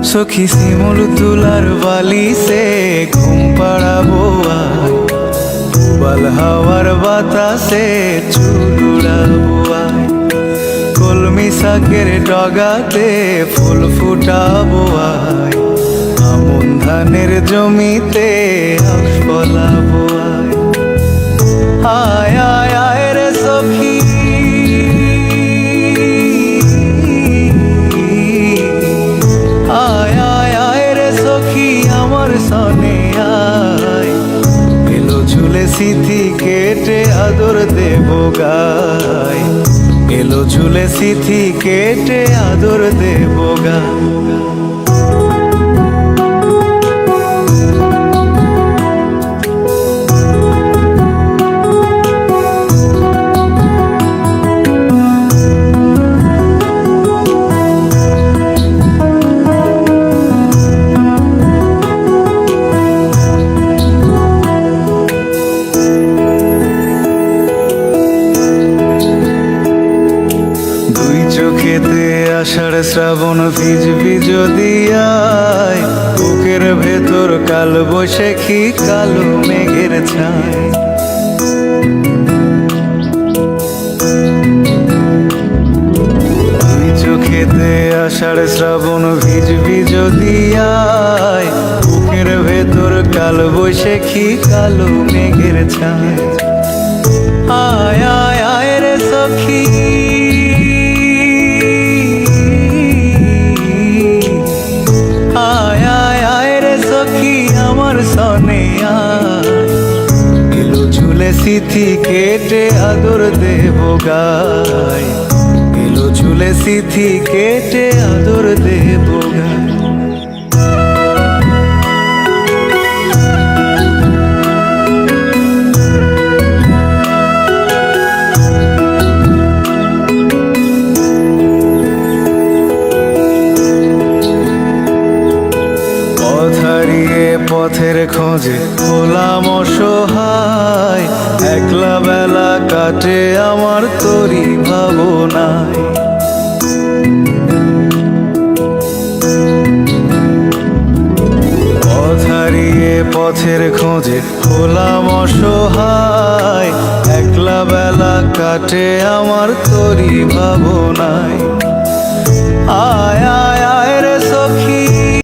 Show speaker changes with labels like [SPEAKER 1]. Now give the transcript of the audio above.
[SPEAKER 1] সখী শিমুল তুলার বালিশে ঘুম পাড়াবো আয়, বাল হাওয়ার বাতাসে চুল উড়াবো আয়, কলমি শাকের ডগাতে ফুল ফুটাবো আয়, আমন ধানের জমিতে আখ ফলাবো আয়। আয় আয় আয় রে সখী, আয় আয় আয় রে সখী আমার সনে আয়, এলো ঝুলে সিথি কেটে আদর দেব গায়, এলো ঝুলে সিথি কেটে আদর দেব গায়। চোখেতে আষাঢ় শ্রাবণ ভিজবি যদি আয়, বুকের ভেতর কাল বৈশাখী কালো মেঘের ছায়। দুই চোখেতে আষাঢ় শ্রাবণ ভিজবি যদি আয়, বুকের ভেতর কাল বৈশাখী কালো মেঘের ছায়। আয় আয় আয় রে সখী, আয় আয় আয় রে সখী আমার সনে আয়, এলো ঝুলে সিথি কেটে আদর দেব গায়, এলো ঝুলে সিথি কেটে আদর দেব গায়। পথের খোঁজে হলাম অসহায়, একলা বেলা কাটে আমার তোরই ভাবনায়। পথ হারিয়ে পথের খোঁজে হলাম অসহায়, একলা বেলা কাটে আমার তোরই ভাবনায়। আয় আয় আয় রে সখী,